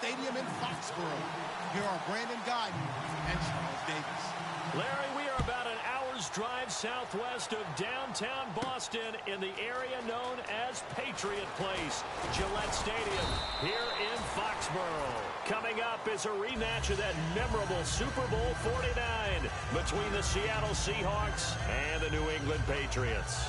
Stadium in Foxborough. Here are Brandon Guyton and Charles Davis. Larry, we are about an hour's drive southwest of downtown Boston in the area known as Patriot Place, Gillette Stadium, here in Foxborough. Coming up is a rematch of that memorable Super Bowl 49 between the Seattle Seahawks and the New England Patriots.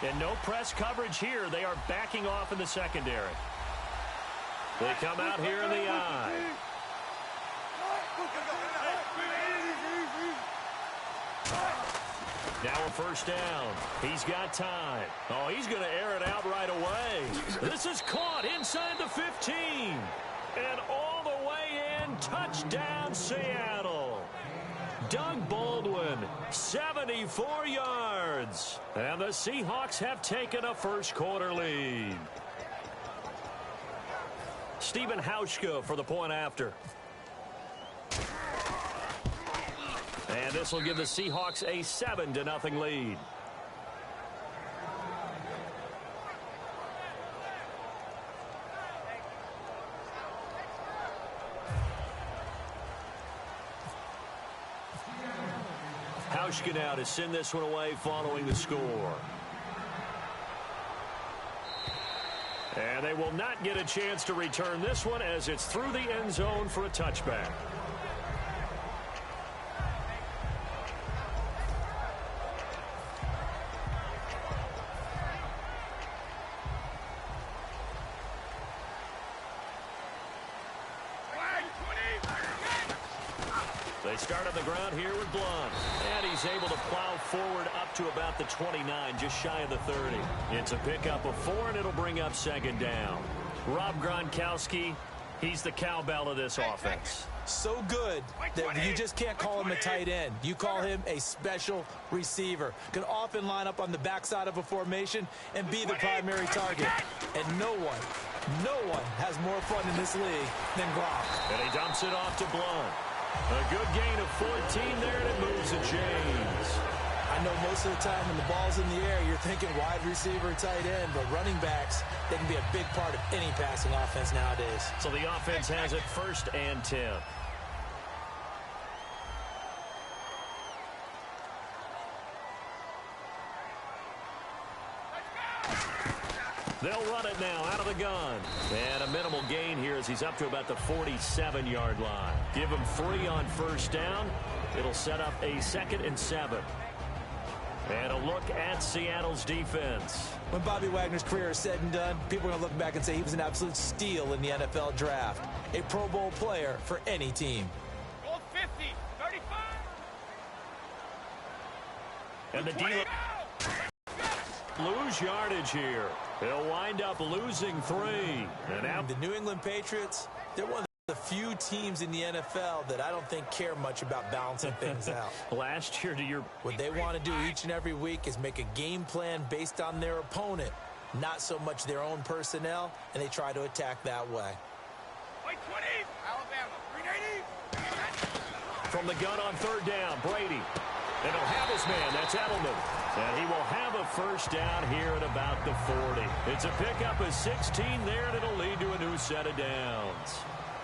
And no press coverage here. They are backing off in the secondary. They come out here in the eye. Now a first down. He's got time. Oh, he's going to air it out right away. This is caught inside the 15. And all the way in, touchdown Seattle. Doug Baldwin, 74 yards. And the Seahawks have taken a first-quarter lead. Stephen Hauschka for the point after. And this will give the Seahawks a 7-0 lead. Hauschka now to send this one away following the score. And they will not get a chance to return this one as it's through the end zone for a touchback. They start on the ground here with Blunt. And he's able to plow forward up to about the 29, just shy of the 30. It's a pickup of 4, and it'll bring up second down. Rob Gronkowski, he's the cowbell of this offense. So good that you just can't call him a tight end. You call him a special receiver. Can often line up on the backside of a formation and be the primary target. And no one has more fun in this league than Gronk. And he dumps it off to Blunt. A good gain of 14 there, and it moves the chains. I know most of the time when the ball's in the air, you're thinking wide receiver, tight end, but running backs, they can be a big part of any passing offense nowadays. So the offense has it 1st and 10. They'll run it now out of the gun. And a minimal gain here as he's up to about the 47-yard line. Give him 3 on first down. It'll set up a 2nd and 7. And a look at Seattle's defense. When Bobby Wagner's career is said and done, people are going to look back and say he was an absolute steal in the NFL draft. A Pro Bowl player for any team. Gold 50, 35. And the deal lose yardage here. They'll wind up losing 3. And now the New England Patriots, they're one of the few teams in the NFL that I don't think care much about balancing things out. Last year, what they want to do each and every week is make a game plan based on their opponent, not so much their own personnel, and they try to attack that way. White 20, Alabama, 380. From the gun on 3rd down, Brady. And he'll have his man. That's Edelman. And he will have a first down here at about the 40. It's a pickup of 16 there, and it'll lead to a new set of downs.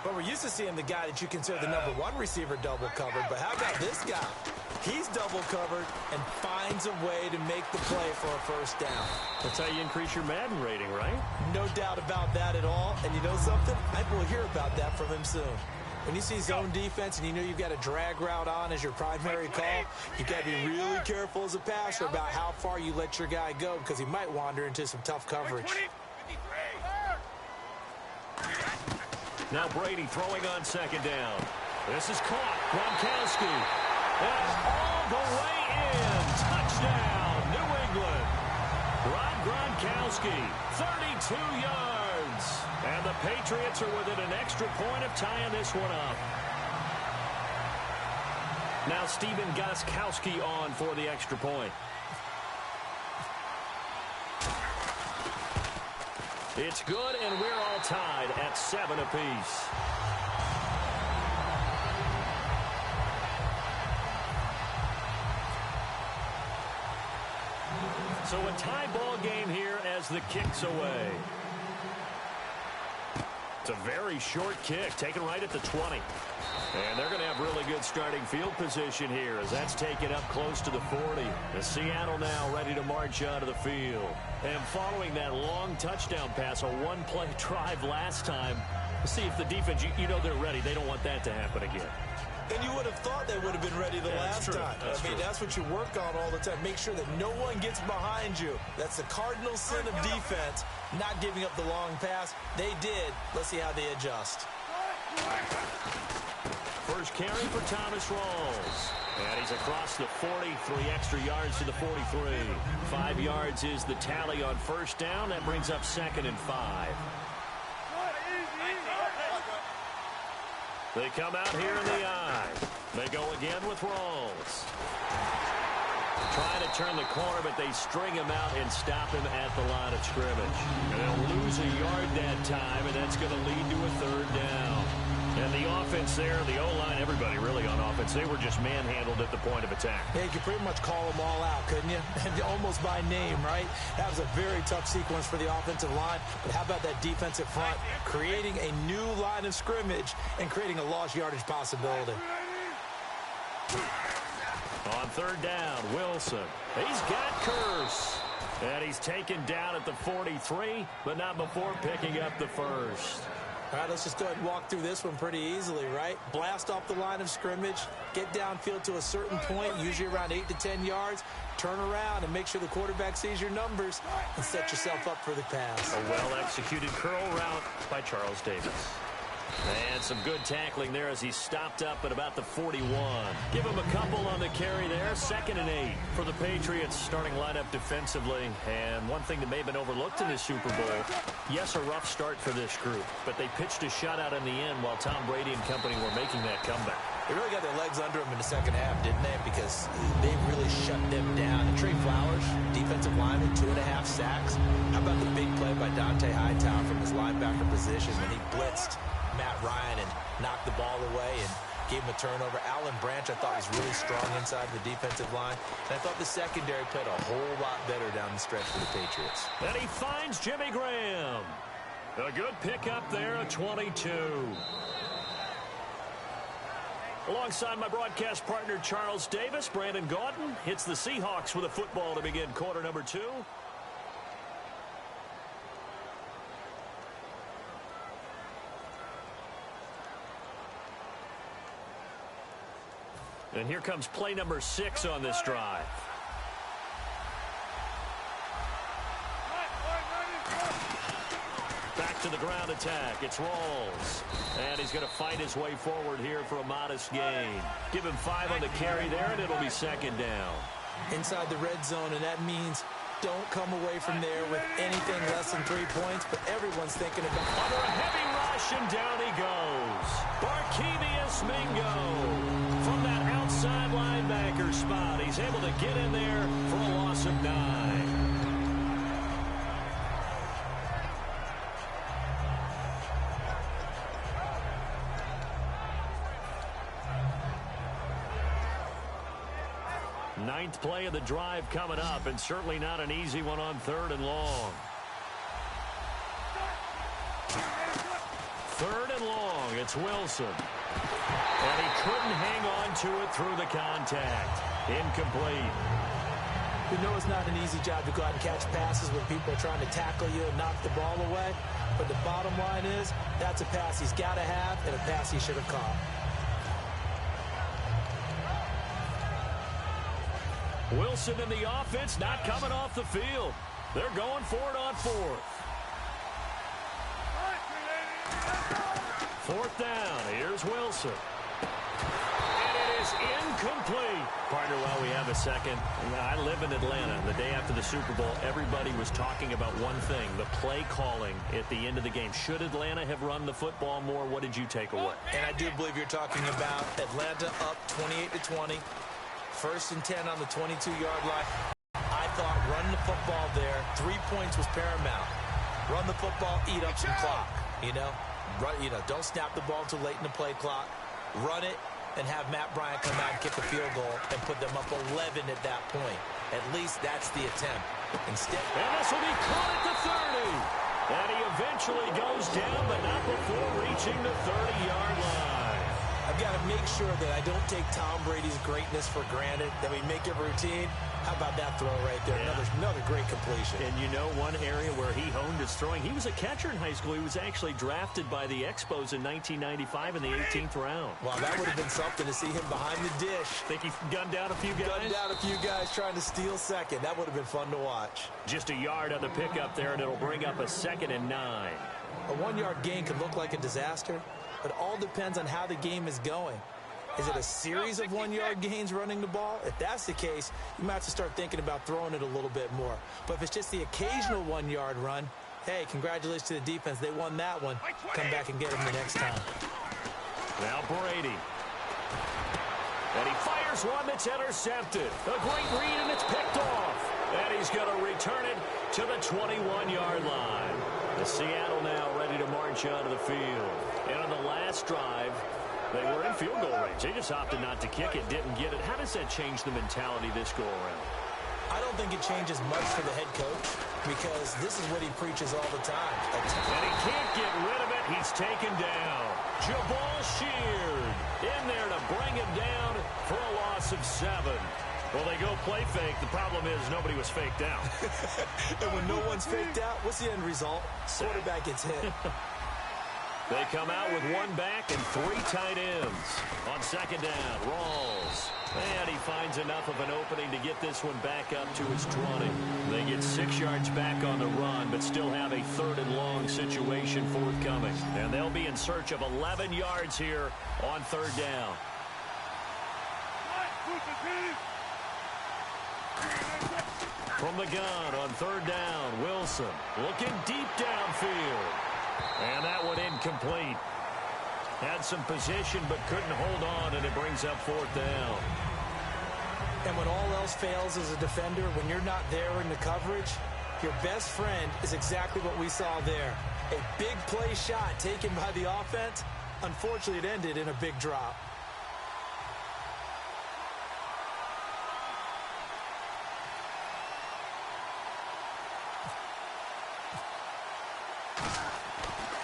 But we're used to seeing the guy that you consider the #1 receiver double covered. But how about this guy? He's double covered and finds a way to make the play for a first down. That's how you increase your Madden rating, right? No doubt about that at all. And you know something? I will hear about that from him soon. When you see zone defense and you know you've got a drag route on as your primary call, you've got to be really careful as a passer about how far you let your guy go because he might wander into some tough coverage. Now Brady throwing on 2nd down. This is caught. Gronkowski. And all the way in. Touchdown, New England. Rob Gronkowski, 32 yards. And the Patriots are within an extra point of tying this one up. Now Stephen Gostkowski on for the extra point. It's good, and we're all tied at 7 apiece. So a tie ball game here as the kick's away. It's a very short kick, taken right at the 20. And they're going to have really good starting field position here as that's taken up close to the 40. The Seattle now ready to march onto the field. And following that long touchdown pass, a one-play drive last time, see if the defense, you know they're ready. They don't want that to happen again. And you would have thought they would have been ready the last time. That's what you work on all the time. Make sure that no one gets behind you. That's the cardinal sin of defense, not giving up the long pass. They did. Let's see how they adjust. First carry for Thomas Rawls. And he's across the 40, 3 extra yards to the 43. 5 yards is the tally on first down. That brings up 2nd and 5. They come out here in the eye. They go again with Rawls. Trying to turn the corner, but they string him out and stop him at the line of scrimmage. And they'll lose a yard that time, and that's going to lead to a 3rd down. And the offense there, the O-line, everybody really on offense, they were just manhandled at the point of attack. Yeah, you could pretty much call them all out, couldn't you? And almost by name, right? That was a very tough sequence for the offensive line. But how about that defensive front creating a new line of scrimmage and creating a lost yardage possibility? On 3rd down, Wilson. He's got Curse. And he's taken down at the 43, but not before picking up the first. All right, let's just go ahead and walk through this one pretty easily, right? Blast off the line of scrimmage, get downfield to a certain point, usually around 8 to 10 yards, turn around and make sure the quarterback sees your numbers and set yourself up for the pass. A well-executed curl route by Charles Davis. And some good tackling there as he stopped up at about the 41. Give him a couple on the carry there. 2nd and 8 for the Patriots starting lineup defensively. And one thing that may have been overlooked in this Super Bowl, yes, a rough start for this group, but they pitched a shutout in the end while Tom Brady and company were making that comeback. They really got their legs under them in the second half, didn't they? Because they really shut them down. And Trey Flowers, defensive lineman, 2.5 sacks. How about the big play by Dante Hightower from his linebacker position when he blitzed Matt Ryan and knocked the ball away and gave him a turnover. Alan Branch, I thought, was really strong inside the defensive line. And I thought the secondary played a whole lot better down the stretch for the Patriots. And he finds Jimmy Graham. A good pickup there, a 22. Alongside my broadcast partner, Charles Davis, Brandon Gaudin hits the Seahawks with a football to begin quarter number 2. And here comes play number 6 on this drive. Back to the ground attack. It's Rawls. And he's going to fight his way forward here for a modest gain. Give him 5 on the carry there, and it'll be 2nd down. Inside the red zone, and that means don't come away from there with anything less than 3 points, but everyone's thinking about... Under a heavy rush, and down he goes. Barkevious Mingo. From that outside linebacker spot, he's able to get in there for a loss of 9. Ninth play of the drive coming up, and certainly not an easy one on 3rd and long. 3rd and long, it's Wilson. And he couldn't hang on to it through the contact. Incomplete. We know it's not an easy job to go out and catch passes when people are trying to tackle you and knock the ball away. But the bottom line is, that's a pass he's got to have and a pass he should have caught. Wilson and the offense not coming off the field. They're going for it on 4th. 4th down. Here's Wilson. And it is incomplete. Partner, while we have a second, I live in Atlanta. The day after the Super Bowl, everybody was talking about one thing, the play calling at the end of the game. Should Atlanta have run the football more? What did you take away? And I do believe you're talking about Atlanta up 28-20. 1st and 10 on the 22-yard line. I thought run the football there. 3 points was paramount. Run the football, eat up some clock. Don't snap the ball too late in the play clock. Run it and have Matt Bryant come out and kick a field goal and put them up 11 at that point. At least that's the attempt. Instead, And this will be caught at the 30. And he eventually goes down, but not before reaching the 30-yard line. I've got to make sure that I don't take Tom Brady's greatness for granted, that we make it routine. How about that throw right there? Yeah. Another great completion. And you know one area where he honed his throwing? He was a catcher in high school. He was actually drafted by the Expos in 1995 in the 18th round. Wow, that would have been something to see him behind the dish. Think he gunned down a few guys? Gunned down a few guys trying to steal second. That would have been fun to watch. Just a yard on the pickup there, and it'll bring up a 2nd and 9. A 1-yard gain can look like a disaster, but all depends on how the game is going. Is it a series of 1-yard gains running the ball? If that's the case, you might have to start thinking about throwing it a little bit more. But if it's just the occasional 1-yard run, hey, congratulations to the defense. They won that one. Come back and get them the next time. Now Brady. And he fires one that's intercepted. A great read, and it's picked off. And he's going to return it to the 21-yard line. The Seattle now ready to march onto the field. And on the last drive, they were in field goal range. They just opted not to kick it, didn't get it. How does that change the mentality this go-around? I don't think it changes much for the head coach because this is what he preaches all the time. And he can't get rid of it. He's taken down. Jabal Sheard in there to bring him down for a loss of 7. Well, they go play fake. The problem is nobody was faked out. And when no one's faked out, what's the end result? Quarterback gets hit. They come out with 1 back and 3 tight ends. On 2nd down, Rawls. And he finds enough of an opening to get this one back up to his 20. They get 6 yards back on the run, but still have a 3rd and long situation forthcoming. And they'll be in search of 11 yards here on 3rd down. From the gun on 3rd down, Wilson looking deep downfield. And that one incomplete. Had some position but couldn't hold on, and it brings up 4th down. And when all else fails as a defender, when you're not there in the coverage, your best friend is exactly what we saw there. A big play shot taken by the offense. Unfortunately, it ended in a big drop.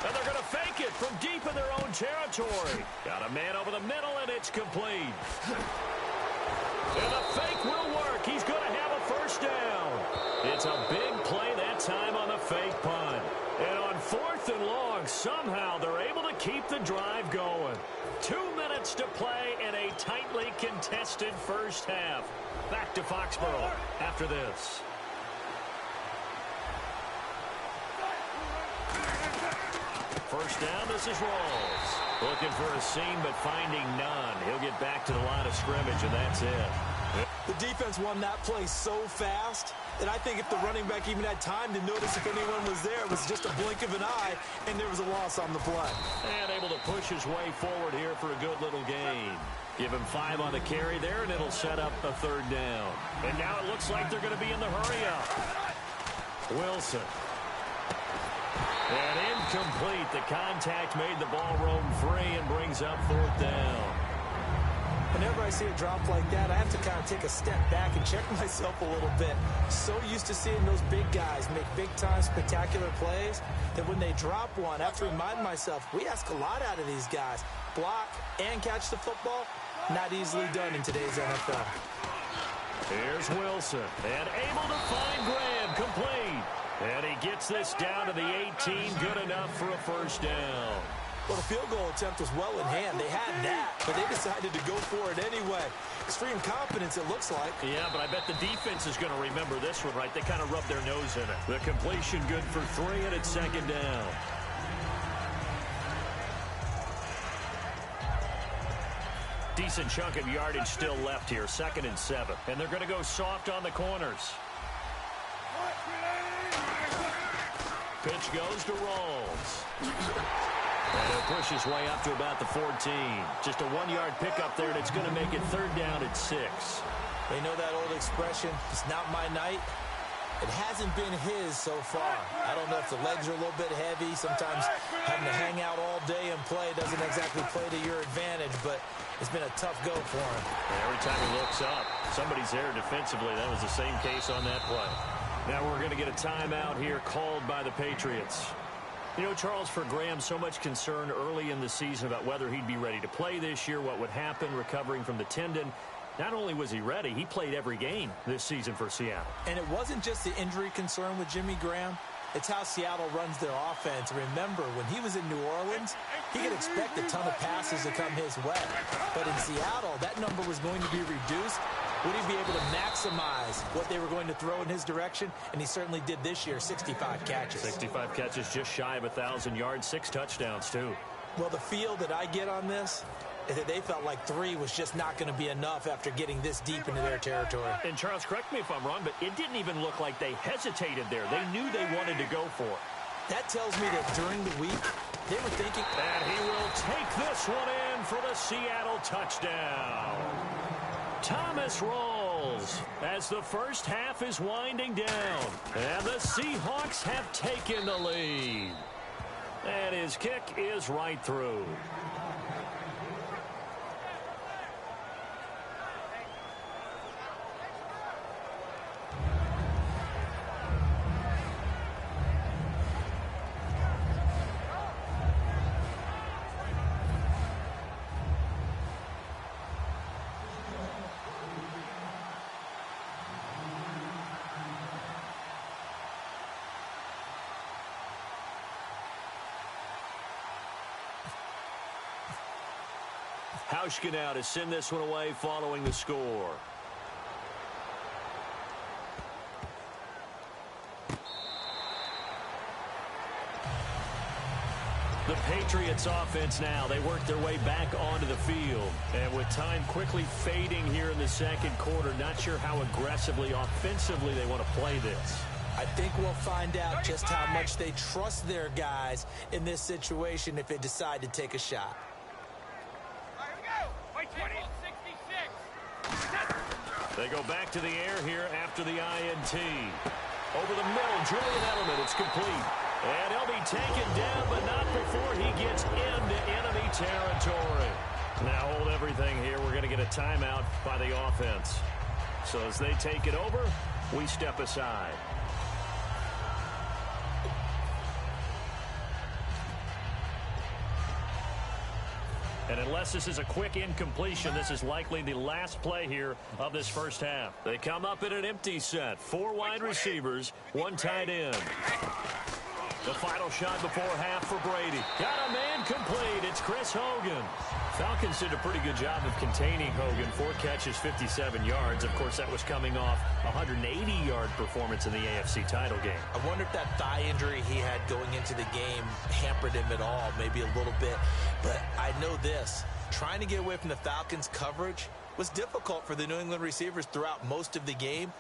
And they're going to fake it from deep in their own territory. Got a man over the middle, and it's complete. And the fake will work. He's going to have a 1st down. It's a big play that time on the fake punt. And on 4th and long, somehow they're able to keep the drive going. 2 minutes to play in a tightly contested first half. Back to Foxborough after this. First down, this is Rawls. Looking for a seam, but finding none. He'll get back to the line of scrimmage, and that's it. The defense won that play so fast that I think if the running back even had time to notice if anyone was there, it was just a blink of an eye, and there was a loss on the play. And able to push his way forward here for a good little gain. Give him 5 on the carry there, and it'll set up a 3rd down. And now it looks like they're going to be in the hurry-up. Wilson. And incomplete. The contact made the ball roam free and brings up 4th down. Whenever I see a drop like that, I have to kind of take a step back and check myself a little bit. So used to seeing those big guys make big-time spectacular plays that when they drop one, I have to remind myself, we ask a lot out of these guys. Block and catch the football, not easily done in today's NFL. Here's Wilson, and able to find Graham, complete. And he gets this down to the 18, good enough for a 1st down. Well, the field goal attempt was well in hand. They had that, but they decided to go for it anyway. Extreme confidence, it looks like. Yeah, but I bet the defense is going to remember this one, right? They kind of rubbed their nose in it. The completion good for 3, and it's 2nd down. Decent chunk of yardage still left here, 2nd and 7. And they're going to go soft on the corners. Pitch goes to Rawls. And he'll push his way up to about the 14. Just a 1-yard pickup there, and it's going to make it 3rd down at 6. They know that old expression, it's not my night. It hasn't been his so far. I don't know if the legs are a little bit heavy. Sometimes having to hang out all day and play doesn't exactly play to your advantage, but it's been a tough go for him. Every time he looks up, somebody's there defensively. That was the same case on that play. Now we're going to get a timeout here called by the Patriots. You know, Charles, for Graham, so much concern early in the season about whether he'd be ready to play this year, what would happen recovering from the tendon. Not only was he ready, he played every game this season for Seattle. And it wasn't just the injury concern with Jimmy Graham. It's how Seattle runs their offense. Remember, when he was in New Orleans, he could expect a ton of passes to come his way. But in Seattle, that number was going to be reduced. Would he be able to maximize what they were going to throw in his direction? And he certainly did this year, 65 catches. 65 catches, just shy of 1,000 yards, 6 touchdowns, too. Well, the feel that I get on this is that they felt like 3 was just not going to be enough after getting this deep into their territory. And, Charles, correct me if I'm wrong, but it didn't even look like they hesitated there. They knew they wanted to go for it. That tells me that during the week, they were thinking... And he will take this one in for the Seattle touchdown. Thomas rolls as the first half is winding down. And the Seahawks have taken the lead. And his kick is right through. Hauschka now to send this one away following the score. The Patriots offense now, they work their way back onto the field. And with time quickly fading here in the second quarter, not sure how aggressively, offensively they want to play this. I think we'll find out just how much they trust their guys in this situation if they decide to take a shot. They go back to the air here after the INT. Over the middle, Julian Edelman, it's complete. And he'll be taken down, but not before he gets into enemy territory. Now hold everything here. We're going to get a timeout by the offense. So as they take it over, we step aside. And unless this is a quick incompletion, this is likely the last play here of this first half. They come up in an empty set. 4 wide receivers, 1 tight end. The final shot before half for Brady. Got a man complete. It's Chris Hogan. Falcons did a pretty good job of containing Hogan. 4 catches, 57 yards. Of course, that was coming off a 180-yard performance in the AFC title game. I wonder if that thigh injury he had going into the game hampered him at all, maybe a little bit. But I know this. Trying to get away from the Falcons' coverage was difficult for the New England receivers throughout most of the game.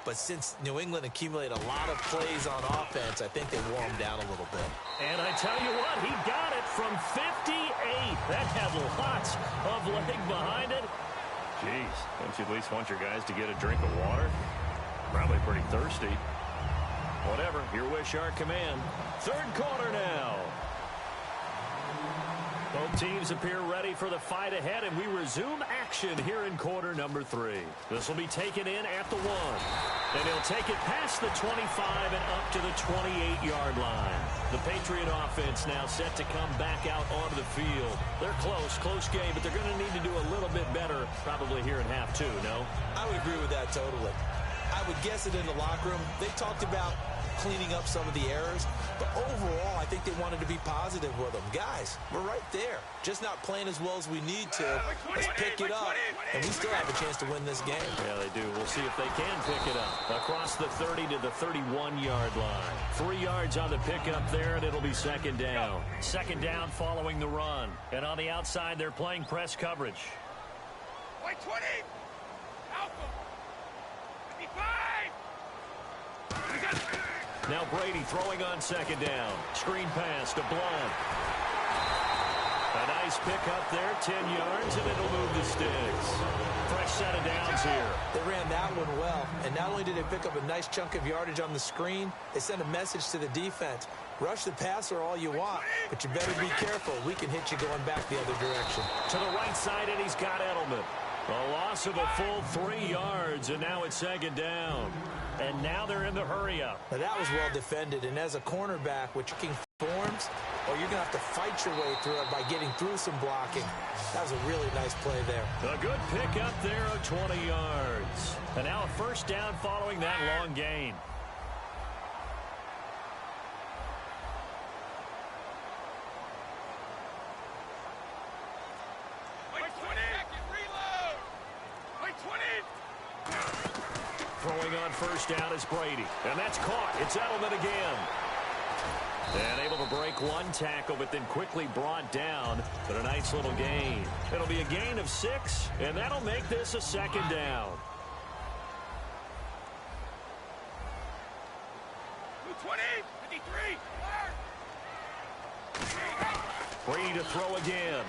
But since New England accumulated a lot of plays on offense, I think they wore him down a little bit. And I tell you what, he got it from 58. That had lots of leg behind it. Jeez, don't you at least want your guys to get a drink of water? Probably pretty thirsty. Whatever, your wish, our command. Third quarter now. Both teams appear ready for the fight ahead, and we resume action here in quarter number 3. This will be taken in at the 1. And he'll take it past the 25 and up to the 28-yard line. The Patriot offense now set to come back out onto the field. They're close game, but they're going to need to do a little bit better probably here in half 2, no? I would agree with that totally. I would guess it in the locker room. They talked about cleaning up some of the errors, but overall I think they wanted to be positive with them. Guys, we're right there, just not playing as well as we need to. Let's pick it up, and we still have a chance to win this game. Yeah, they do. We'll see if they can pick it up. Across the 30 to the 31-yard line. 3 yards on the pickup there, and it'll be second down. Second down following the run. And on the outside, they're playing press coverage. White 20. Alpha. 55. Now Brady throwing on second down. Screen pass to Blunt. A nice pickup there, 10 yards, and it'll move the sticks. Fresh set of downs here. They ran that one well, and not only did they pick up a nice chunk of yardage on the screen, they sent a message to the defense. Rush the passer all you want, but you better be careful. We can hit you going back the other direction. To the right side, and he's got Edelman. A loss of a full 3 yards, and now it's second down. And now they're in the hurry-up. Now that was well defended, and as a cornerback with kicking forms, you're going to have to fight your way through it by getting through some blocking. That was a really nice play there. A good pick up there of 20 yards. And now a first down following that long gain. Throwing on first down is Brady. And that's caught. It's Edelman again. And able to break one tackle, but then quickly brought down. But a nice little gain. It'll be a gain of 6, and that'll make this a second down. 20, 53. Brady to throw again.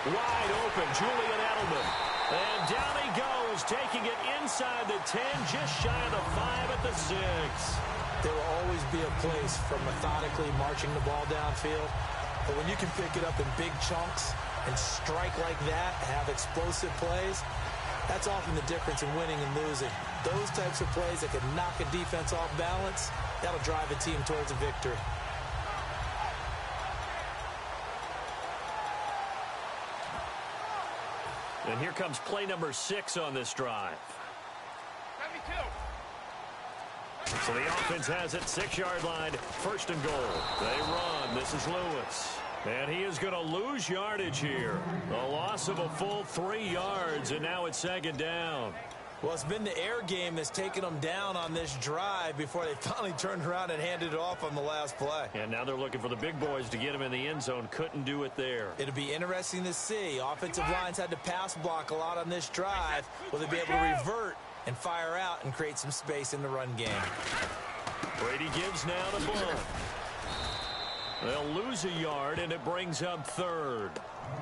Wide open, Julian Edelman. And down he goes, taking it inside the 10, just shy of the 5 at the 6. There will always be a place for methodically marching the ball downfield. But when you can pick it up in big chunks and strike like that, have explosive plays, that's often the difference in winning and losing. Those types of plays that can knock a defense off balance, that'll drive a team towards a victory. And here comes play number 6 on this drive. 72. So the offense has it, 6-yard line, first and goal. They run. This is Lewis. And he is going to lose yardage here. A loss of a full 3 yards, and now it's second down. Well, it's been the air game that's taken them down on this drive before they finally turned around and handed it off on the last play. And now they're looking for the big boys to get him in the end zone. Couldn't do it there. It'll be interesting to see. Offensive lines had to pass block a lot on this drive. Will they be able to revert and fire out and create some space in the run game? Brady gives now to Blunt. They'll lose a yard, and it brings up third.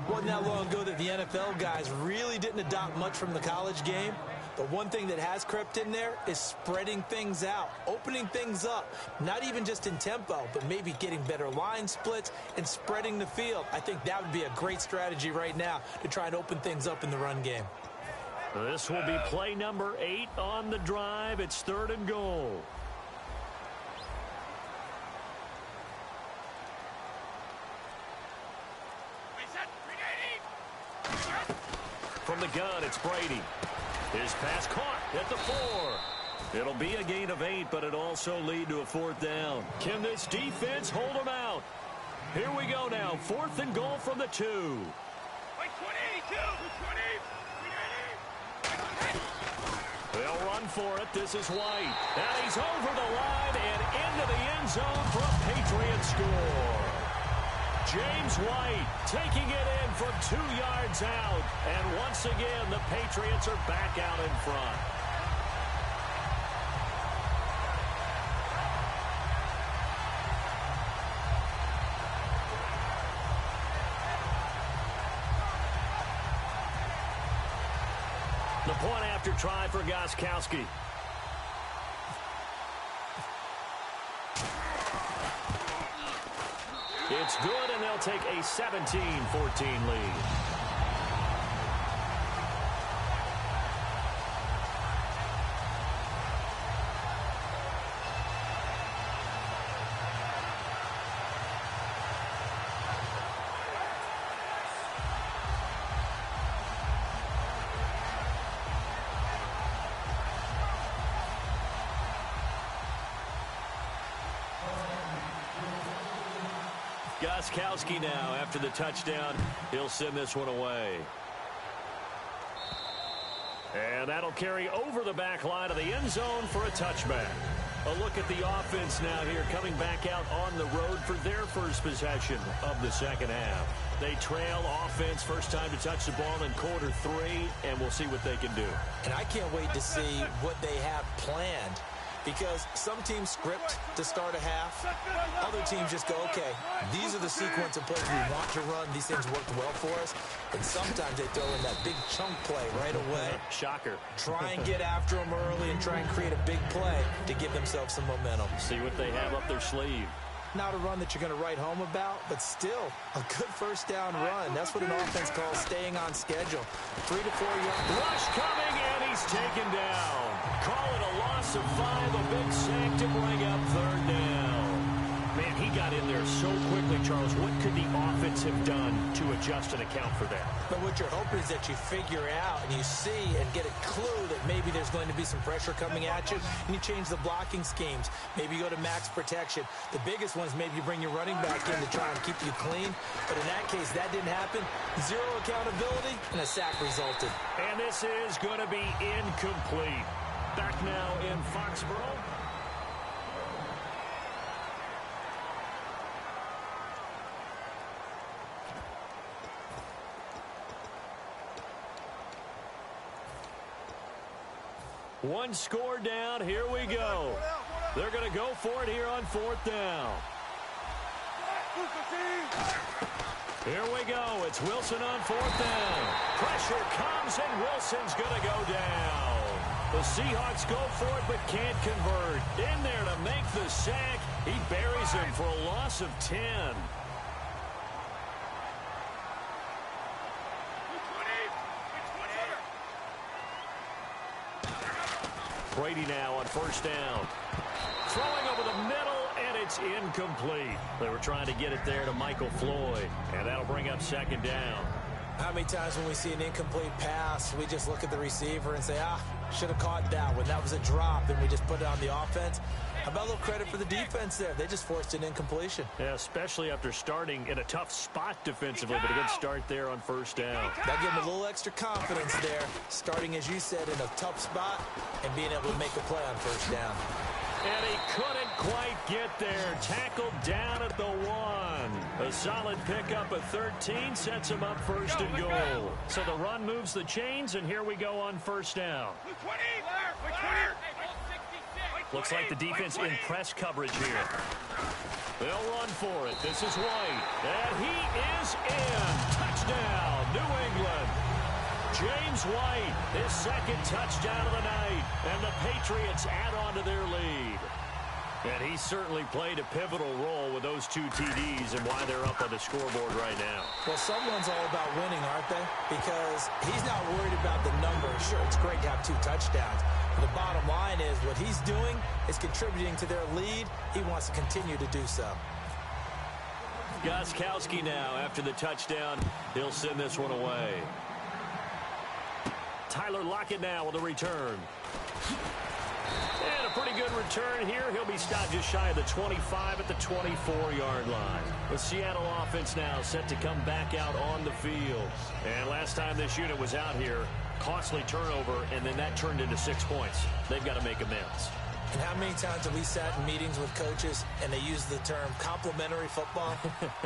Wasn't that long ago that the NFL guys really didn't adopt much from the college game. But one thing that has crept in there is spreading things out, opening things up, not even just in tempo, but maybe getting better line splits and spreading the field. I think that would be a great strategy right now to try and open things up in the run game. This will be play number 8 on the drive. It's third and goal. From the gun, it's Brady. His pass caught at the 4. It'll be a gain of 8, but it also lead to a fourth down. Can this defense hold them out? Here we go now. Fourth and goal from the 2. 20, 2, 20. They'll run for it. This is White. And he's over the line and into the end zone for a Patriot score. James White taking it in from 2 yards out. And once again, the Patriots are back out in front. The point after try for Gostkowski. It's good, and they'll take a 17-14 lead. Gostkowski now, after the touchdown, he'll send this one away. And that'll carry over the back line of the end zone for a touchback. A look at the offense now here, coming back out on the road for their first possession of the second half. They trail offense, first time to touch the ball in quarter 3, and we'll see what they can do. And I can't wait to see what they have planned. Because some teams script to start a half. Other teams just go, okay, these are the sequence of plays we want to run. These things worked well for us. And sometimes they throw in that big chunk play right away. Shocker. Try and get after them early and try and create a big play to give themselves some momentum. See what they have up their sleeve. Not a run that you're going to write home about, but still a good first down run. That's what an offense calls staying on schedule. 3 to 4 yards. Rush coming, and he's taken down. Call it a loss of 5, a big sack to bring up third down. Man, he got in there so quickly, Charles. What could the offense have done to adjust and account for that? But what you're hoping is that you figure out and you see and get a clue that maybe there's going to be some pressure coming at you, and you change the blocking schemes. Maybe you go to max protection. The biggest one is maybe you bring your running back in to try and keep you clean. But in that case, that didn't happen. Zero accountability, and a sack resulted. And this is going to be incomplete. Back now in Foxborough. One score down. Here we go. They're going to go for it here on fourth down. Here we go. It's Wilson on fourth down. Pressure comes, and Wilson's going to go down. The Seahawks go for it, but can't convert. In there to make the sack. He buries him for a loss of 10. Brady now on first down. Throwing over the middle, and it's incomplete. They were trying to get it there to Michael Floyd, and that'll bring up second down. How many times when we see an incomplete pass, we just look at the receiver and say, should have caught that one. That was a drop, and we just put it on the offense. How about a little credit for the defense there? They just forced an incompletion. Yeah, especially after starting in a tough spot defensively, but a good start there on first down. That gave them a little extra confidence there, starting, as you said, in a tough spot and being able to make a play on first down. And he couldn't quite get there. Tackled down at the 1. A solid pickup of 13 sets him up first and goal. So the run moves the chains, and here we go on first down. Looks like the defense in press coverage here. They'll run for it. This is White. And he is in. Touchdown, New England. James White, his second touchdown of the night. And the Patriots add on to their lead. And he certainly played a pivotal role with those 2 TDs and why they're up on the scoreboard right now. Well, someone's all about winning, aren't they? Because he's not worried about the numbers. Sure, it's great to have 2 touchdowns. But the bottom line is what he's doing is contributing to their lead. He wants to continue to do so. Gostkowski now after the touchdown. He'll send this one away. Tyler Lockett now with a return. And a pretty good return here. He'll be stopped just shy of the 25 at the 24-yard line. The Seattle offense now set to come back out on the field. And last time this unit was out here, costly turnover, and then that turned into 6 points. They've got to make amends. And how many times have we sat in meetings with coaches and they use the term complementary football?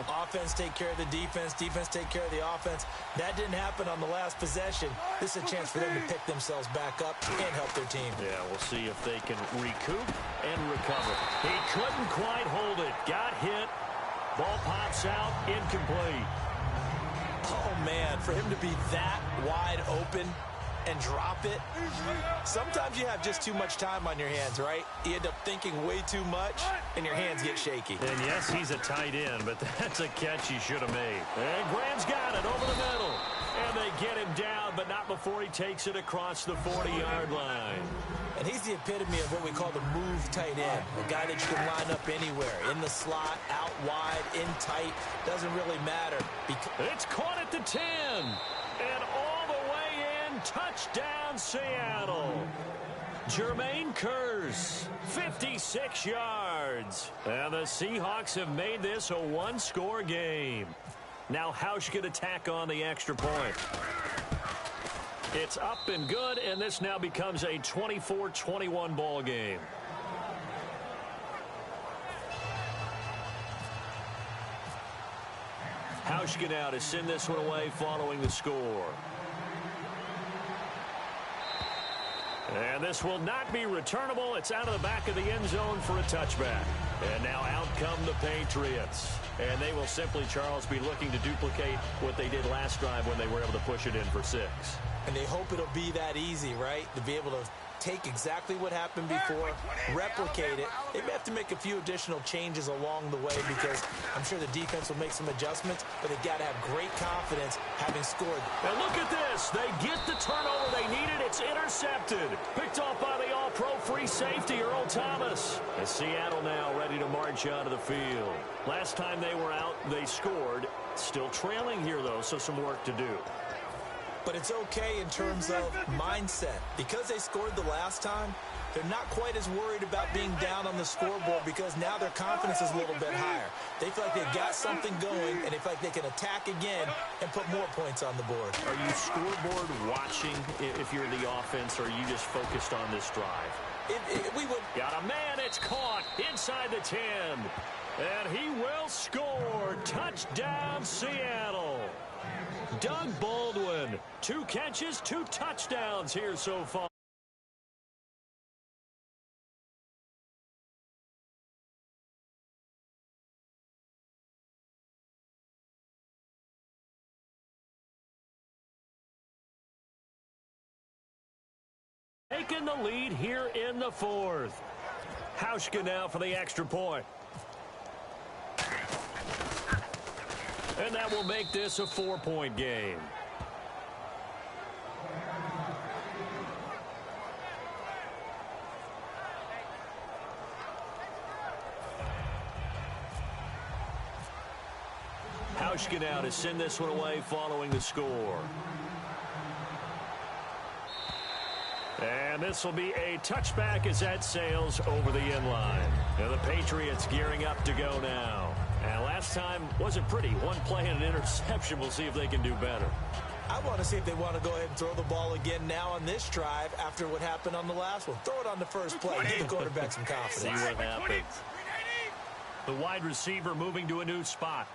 Offense take care of the defense, defense take care of the offense. That didn't happen on the last possession. This is a chance for them to pick themselves back up and help their team. Yeah, we'll see if they can recoup and recover. He couldn't quite hold it. Got hit. Ball pops out. Incomplete. Oh, man, for him to be that wide open and drop it. Sometimes you have just too much time on your hands, right? You end up thinking way too much, and your hands get shaky. And yes, he's a tight end, but that's a catch he should have made. And Graham's got it over the middle. And they get him down, but not before he takes it across the 40-yard line. And he's the epitome of what we call the move tight end. A guy that you can line up anywhere. In the slot, out wide, in tight. Doesn't really matter. It's caught at the 10. And all the way in. Touchdown, Seattle. Jermaine Kearse, 56 yards. And the Seahawks have made this a one-score game. Now Hausch going to tack on the extra point. It's up and good, and this now becomes a 24-21 ball game. Hausch now to send this one away following the score. And this will not be returnable. It's out of the back of the end zone for a touchback. And now out come the Patriots. And they will simply, Charles, be looking to duplicate what they did last drive when they were able to push it in for 6. And they hope it'll be that easy, right? To be able to take exactly what happened before, replicate it. They may have to make a few additional changes along the way because I'm sure the defense will make some adjustments, but they've got to have great confidence having scored. And look at this. They get the turnover they needed. It's intercepted. Picked off by the all-pro free safety, Earl Thomas. As Seattle now ready to march out of the field. Last time they were out, they scored. Still trailing here, though, so some work to do. But it's okay in terms of mindset. Because they scored the last time, they're not quite as worried about being down on the scoreboard because now their confidence is a little bit higher. They feel like they've got something going, and they feel like they can attack again and put more points on the board. Are you scoreboard watching if you're the offense, or are you just focused on this drive? We would. Got a man, it's caught inside the 10. And he will score. Touchdown, Seattle. Doug Baldwin, 2 catches, 2 touchdowns here so far. Taking the lead here in the 4th. Hauschka now for the extra point. And that will make this a 4-point game. Hauschka now to send this one away following the score. And this will be a touchback as that sails over the end line. Now the Patriots gearing up to go now. And last time wasn't pretty. One play and an interception. We'll see if they can do better. I want to see if they want to go ahead and throw the ball again now on this drive after what happened on the last one. Throw it on the first play. Give the quarterback some confidence. See what happens. The wide receiver moving to a new spot.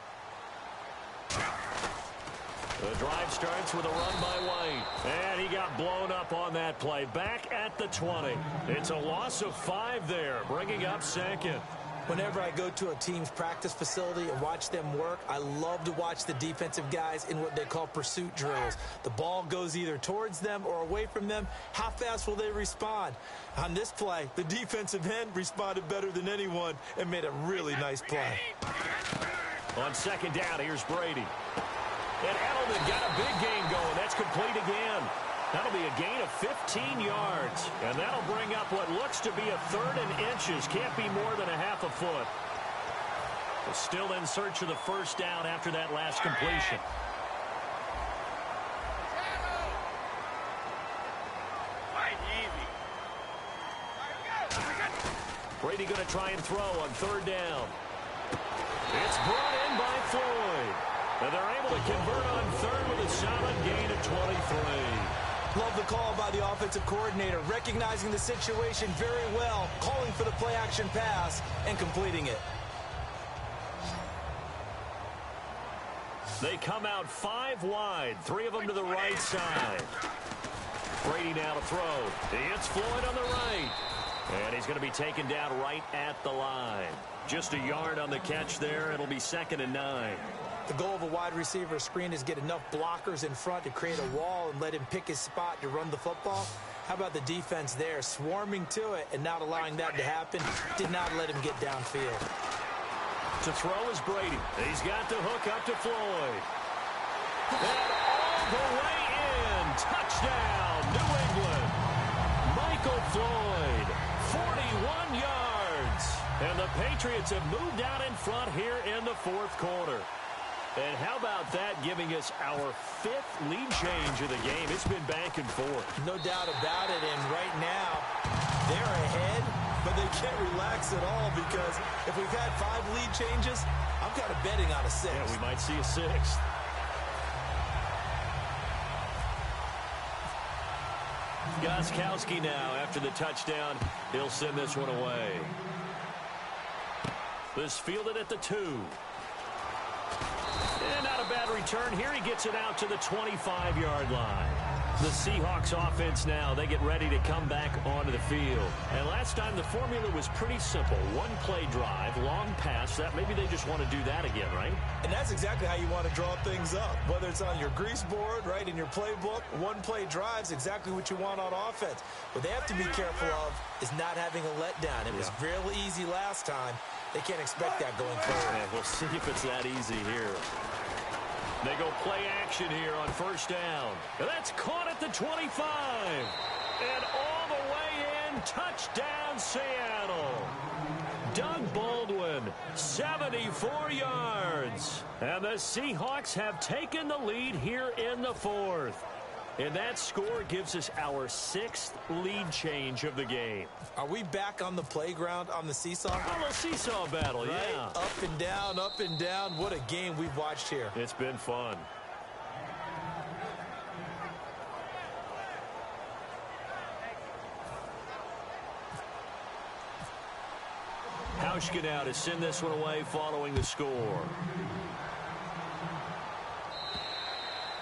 The drive starts with a run by White. And he got blown up on that play. Back at the 20. It's a loss of 5 there, bringing up 2nd. Whenever I go to a team's practice facility and watch them work, I love to watch the defensive guys in what they call pursuit drills. The ball goes either towards them or away from them. How fast will they respond? On this play, the defensive end responded better than anyone and made a really nice play. On 2nd down, here's Brady. And Edelman got a big gain going. That's complete again. That'll be a gain of 15 yards. And that'll bring up what looks to be a 3rd and inches. Can't be more than a half a foot. We're still in search of the 1st down after that last completion. Brady going to try and throw on 3rd down. It's brought in by Floyd. And they're able to convert on 3rd with a solid gain of 23. Love the call by the offensive coordinator, recognizing the situation very well, calling for the play-action pass, and completing it. They come out 5 wide, 3 of them to the right side. Brady now to throw. It's Floyd on the right. And he's going to be taken down right at the line. Just a yard on the catch there. It'll be 2nd and 9. The goal of a wide receiver screen is get enough blockers in front to create a wall and let him pick his spot to run the football. How about the defense there, swarming to it and not allowing that to happen? Did not let him get downfield. To throw is Brady. He's got the hook up to Floyd. And all the way in. Touchdown, New England. Michael Floyd, 41 yards. And the Patriots have moved out in front here in the 4th quarter. And how about that giving us our 5th lead change of the game? It's been back and forth. No doubt about it. And right now, they're ahead, but they can't relax at all because if we've had 5 lead changes, I'm kind of betting on a 6th. Yeah, we might see a 6th. Gostkowski now after the touchdown. He'll send this one away. This fielded at the 2. And not a bad return here. He gets it out to the 25-yard line. The Seahawks offense now, they get ready to come back onto the field. And last time the formula was pretty simple. One play drive, long pass. That maybe they just want to do that again, right? And that's exactly how you want to draw things up. Whether it's on your grease board, right, in your playbook, one play drive is exactly what you want on offense. What they have to be careful of is not having a letdown. It was real easy last time. They can't expect that going forward. Yeah, we'll see if it's that easy here. They go play action here on first down. And that's caught at the 25. And all the way in, touchdown Seattle. Doug Baldwin, 74 yards. And the Seahawks have taken the lead here in the fourth. And that score gives us our 6th lead change of the game. Are we back on the playground on the seesaw? A little seesaw battle, right? Yeah. Up and down, up and down. What a game we've watched here. It's been fun. Hauschka now to send this one away following the score.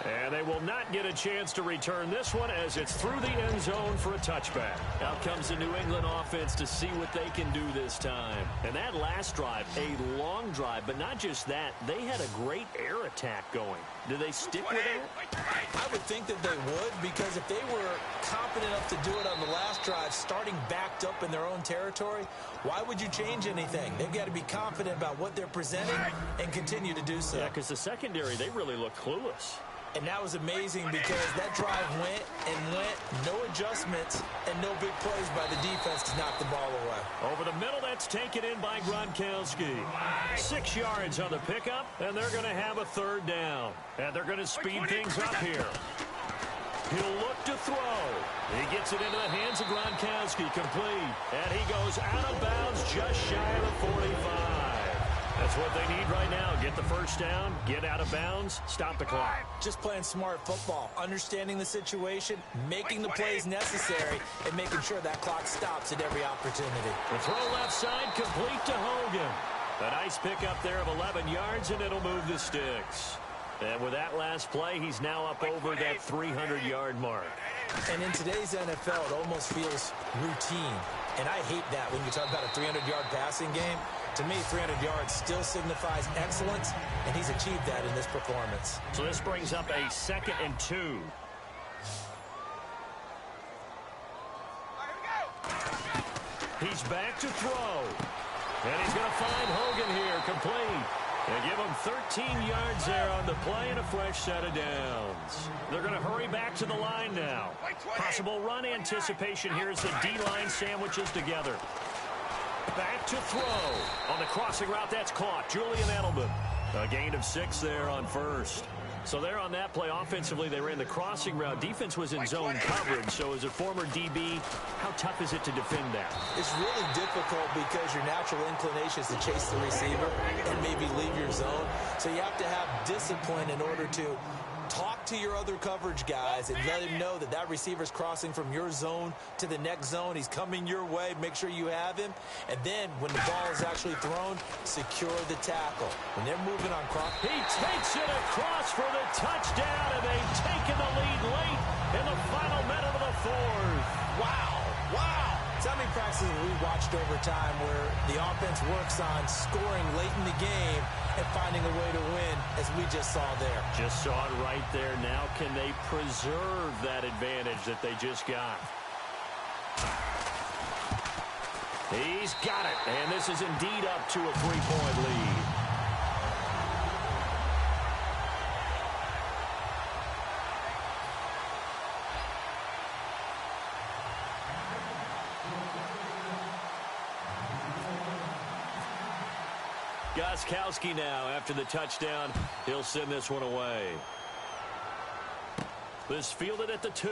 And they will not get a chance to return this one as it's through the end zone for a touchback. Out comes the New England offense to see what they can do this time. And that last drive, a long drive, but not just that. They had a great air attack going. Do they stick with it? I would think that they would, because if they were confident enough to do it on the last drive, starting backed up in their own territory, why would you change anything? They've got to be confident about what they're presenting and continue to do so. Yeah, because the secondary, they really look clueless. And that was amazing because that drive went and went, no adjustments, and no big plays by the defense to knock the ball away. Over the middle, that's taken in by Gronkowski. 6 yards on the pickup, and they're going to have a third down. And they're going to speed things up here. He'll look to throw. He gets it into the hands of Gronkowski, complete. And he goes out of bounds just shy of the 45. That's what they need right now. Get the first down, get out of bounds, stop the clock. Just playing smart football, understanding the situation, making the plays necessary, and making sure that clock stops at every opportunity. The throw left side, complete to Hogan. A nice pickup there of 11 yards, and it'll move the sticks. And with that last play, he's now up over that 300-yard mark. And in today's NFL, it almost feels routine. And I hate that when you talk about a 300-yard passing game. To me, 300 yards still signifies excellence, and he's achieved that in this performance. So this brings up a 2nd and 2. He's back to throw. And he's going to find Hogan here, complete. They give him 13 yards there on the play and a fresh set of downs. They're going to hurry back to the line now. Possible run anticipation here as the D-line sandwiches together. Back to throw. On the crossing route, that's caught. Julian Edelman. A gain of 6 there on first. So there on that play, offensively, they ran the crossing route. Defense was in zone coverage. So as a former DB, how tough is it to defend that? It's really difficult because your natural inclination is to chase the receiver and maybe leave your zone. So you have to have discipline in order to talk to your other coverage guys and let him know that that receiver's crossing from your zone to the next zone. He's coming your way. Make sure you have him. And then when the ball is actually thrown, secure the tackle. When they're moving on cross, he takes it across for the touchdown, and they've taken the lead late in the final minute of the fourth. Wow. Wow. So how many practices have we watched over time where the offense works on scoring late in the game and finding a way to win, as we just saw there? Just saw it right there. Now can they preserve that advantage that they just got? He's got it, and this is indeed up to a 3-point lead. Gostkowski now after the touchdown. He'll send this one away. This fielded at the 2.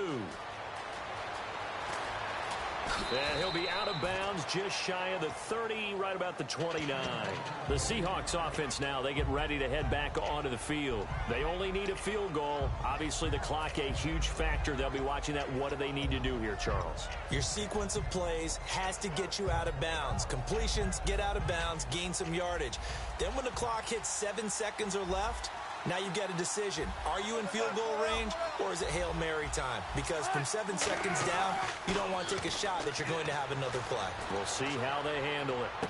And he'll be out of bounds just shy of the 30, right about the 29. The Seahawks offense now, they get ready to head back onto the field. They only need a field goal. Obviously, the clock a huge factor. They'll be watching that. What do they need to do here, Charles? Your sequence of plays has to get you out of bounds. Completions, get out of bounds, gain some yardage. Then when the clock hits 7 seconds or left, Now you've got a decision. Are you in field goal range, or is it Hail Mary time? Because from 7 seconds down, you don't want to take a shot that you're going to have another play. We'll see how they handle it.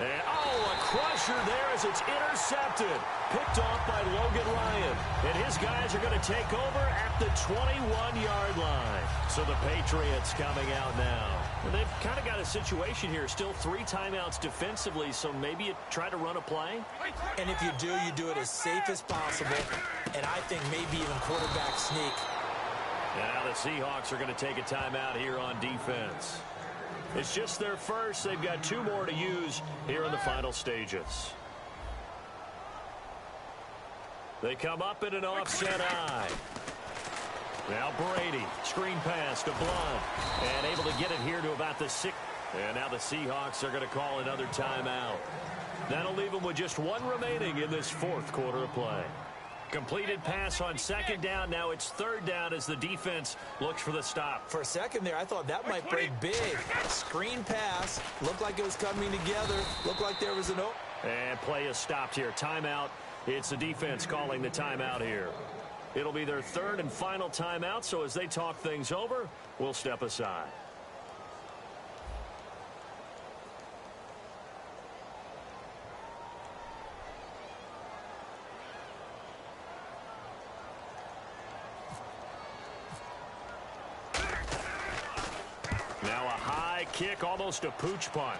And, oh, a crusher there as it's intercepted. Picked off by Logan Ryan. And his guys are going to take over at the 21-yard line. So the Patriots coming out now. And they've kind of got a situation here. Still 3 timeouts defensively, so maybe you try to run a play. And if you do it as safe as possible. And I think maybe even quarterback sneak. Now the Seahawks are going to take a timeout here on defense. It's just their first. They've got 2 more to use here in the final stages. They come up in an offset eye. Now Brady, screen pass to Blunt, and able to get it here to about the 6. And now the Seahawks are going to call another timeout. That'll leave them with just 1 remaining in this 4th quarter of play. Completed pass on 2nd down. Now it's 3rd down as the defense looks for the stop. For a second there, I thought that might break big. Screen pass. Looked like it was coming together. Looked like there was an open. And play is stopped here. Timeout. It's the defense calling the timeout here. It'll be their 3rd and final timeout, so as they talk things over, we'll step aside. Now a high kick, almost a pooch punt.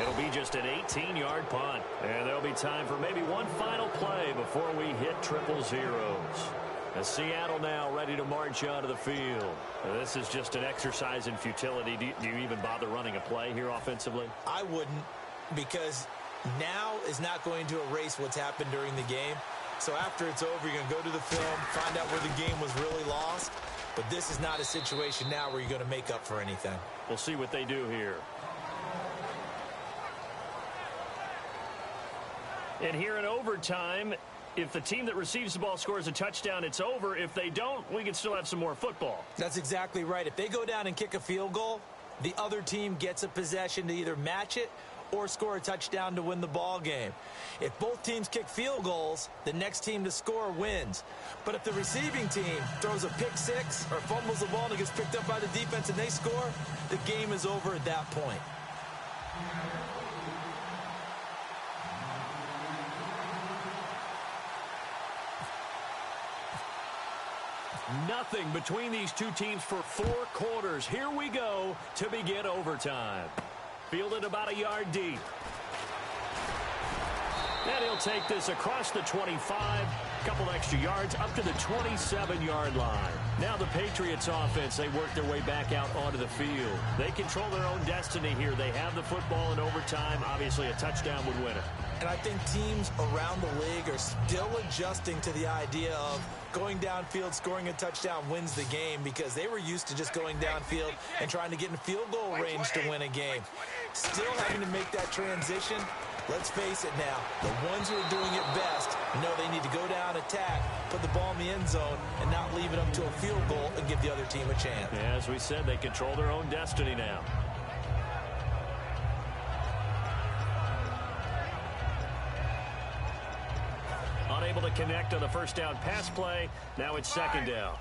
It'll be just an 18-yard punt. And there'll be time for maybe one final play before we hit triple zeros. As Seattle now ready to march onto the field. This is just an exercise in futility. Do you even bother running a play here offensively? I wouldn't, because now is not going to erase what's happened during the game. So after it's over, you're going to go to the film, find out where the game was really lost. But this is not a situation now where you're going to make up for anything. We'll see what they do here. And here in overtime, if the team that receives the ball scores a touchdown, it's over. If they don't, we can still have some more football. That's exactly right. If they go down and kick a field goal, the other team gets a possession to either match it or score a touchdown to win the ball game. If both teams kick field goals, the next team to score wins. But if the receiving team throws a pick six or fumbles the ball and it gets picked up by the defense and they score, the game is over at that point. Nothing between these two teams for 4 quarters. Here we go to begin overtime. Fielded about a yard deep. And he'll take this across the 25, a couple extra yards, up to the 27-yard line. Now the Patriots offense, they work their way back out onto the field. They control their own destiny here. They have the football in overtime. Obviously, a touchdown would win it. And I think teams around the league are still adjusting to the idea of going downfield, scoring a touchdown wins the game, because they were used to just going downfield and trying to get in field goal range to win a game. Still having to make that transition. Let's face it now, the ones who are doing it best know they need to go down, attack, put the ball in the end zone, and not leave it up to a field goal and give the other team a chance. Yeah, as we said, they control their own destiny now. Unable to connect on the first down pass play. Now it's 2nd down.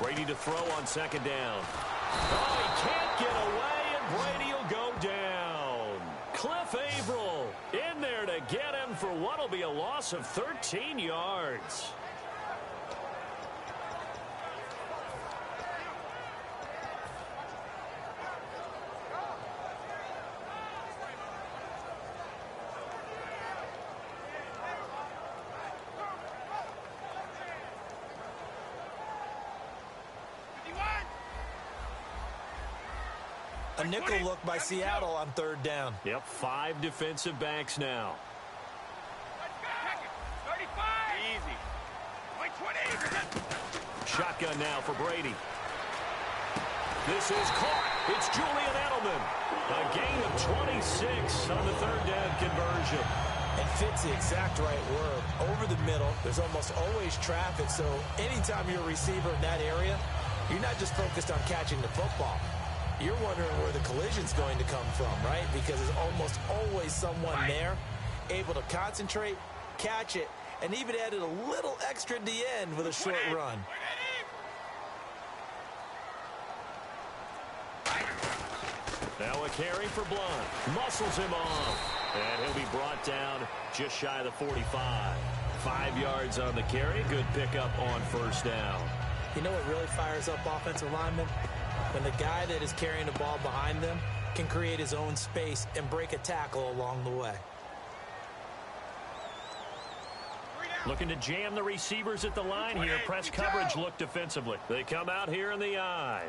Brady to throw on 2nd down. Oh, he can't get away, and Brady will go down. Cliff Averill in there to get him for what will be a loss of 13 yards. A nickel look by Seattle on 3rd down. Yep, 5 defensive backs now. 35. Easy. 20. Shotgun now for Brady. This is caught. It's Julian Edelman. A gain of 26 on the 3rd down conversion. And fits the exact right word. Over the middle, there's almost always traffic, so anytime you're a receiver in that area, you're not just focused on catching the football. you're wondering where the collision's going to come from, right? Because there's almost always someone there able to concentrate, catch it, and even added a little extra at the end with a short run. Now a carry for Blunt. Muscles him off. And he'll be brought down just shy of the 45. 5 yards on the carry. Good pickup on first down. You know what really fires up offensive linemen? When the guy that is carrying the ball behind them can create his own space and break a tackle along the way. Looking to jam the receivers at the line here. Press coverage look defensively. They come out here in the eye.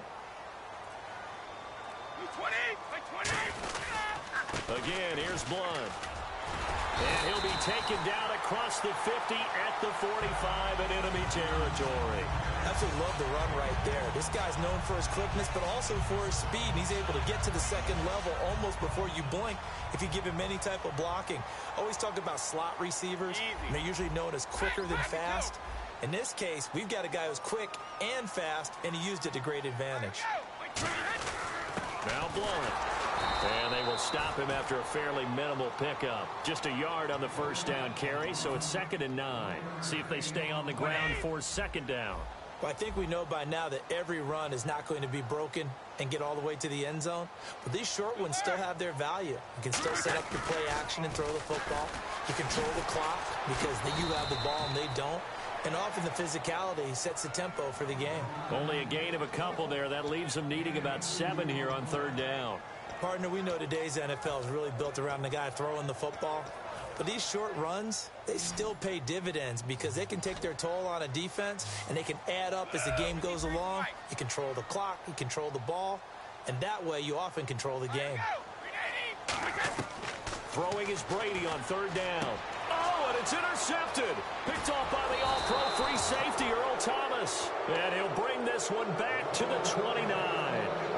Again, here's Blunt. And he'll be taken down across the 50 at the 45 in enemy territory. Absolutely love the run right there. This guy's known for his quickness, but also for his speed. And he's able to get to the second level almost before you blink if you give him any type of blocking. Always talk about slot receivers. They're usually known as quicker than fast. In this case, we've got a guy who's quick and fast, and he used it to great advantage. Now Blunt. And they will stop him after a fairly minimal pickup. Just a yard on the first down carry, so it's 2nd and 9. See if they stay on the ground for 2nd down. Well, I think we know by now that every run is not going to be broken and get all the way to the end zone. But these short ones still have their value. You can still set up your play action and throw the football. You control the clock because you have the ball and they don't. And often the physicality sets the tempo for the game. Only a gain of a couple there. That leaves them needing about 7 here on 3rd down. Partner, we know today's NFL is really built around the guy throwing the football. But these short runs, they still pay dividends because they can take their toll on a defense and they can add up as the game goes along. You control the clock, you control the ball, and that way you often control the game. Throwing is Brady on 3rd down. Oh, and it's intercepted. Picked off by the all-pro free safety, Earl Thomas. And he'll bring this one back to the 29.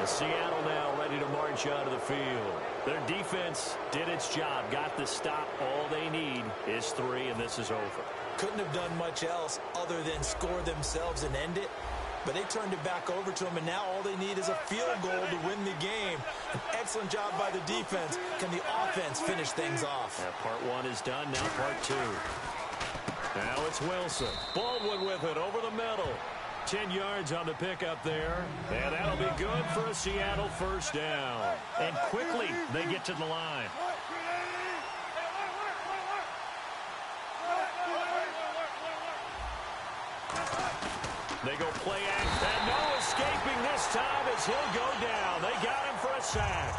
Seattle now ready to march out of the field. Their defense did its job, got the stop. All they need is 3, and this is over. Couldn't have done much else other than score themselves and end it. But they turned it back over to them, and now all they need is a field goal to win the game. An excellent job by the defense. Can the offense finish things off? Part 1 is done, now part 2. Now it's Wilson. Baldwin with it over the middle. 10 yards on the pickup there. And that'll be good for a Seattle first down. And quickly they get to the line. They go play act, and no escaping this time as he'll go down. They got him for a sack.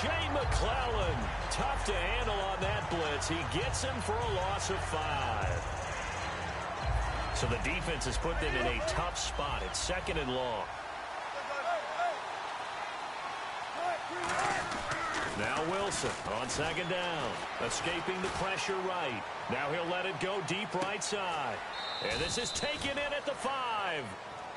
Shea McClellan, tough to handle on that blitz. He gets him for a loss of 5. So the defense has put them in a tough spot. It's 2nd and long. Now Wilson on 2nd down. Escaping the pressure right. Now he'll let it go deep right side. And this is taken in at the 5.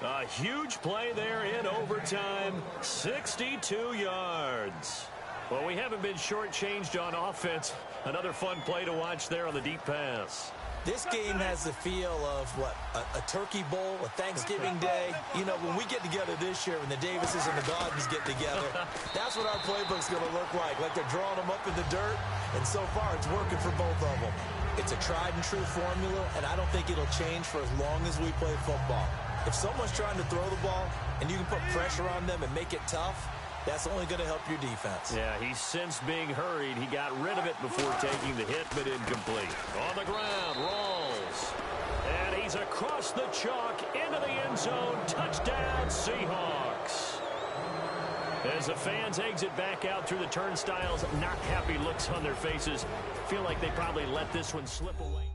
A huge play there in overtime. 62 yards. Well, we haven't been shortchanged on offense. Another fun play to watch there on the deep pass. This game has the feel of, what, a turkey bowl, a Thanksgiving day. You know, when we get together this year, when the Davises and the Gardens get together, that's what our playbook's going to look like. Like they're drawing them up in the dirt, and so far it's working for both of them. It's a tried-and-true formula, and I don't think it'll change for as long as we play football. If someone's trying to throw the ball, and you can put pressure on them and make it tough, that's only going to help your defense. Yeah, he's since being hurried. He got rid of it before taking the hit, but incomplete. On the ground, rolls. And he's across the chalk into the end zone. Touchdown, Seahawks. As the fans exit back out through the turnstiles, not happy looks on their faces. Feel like they probably let this one slip away.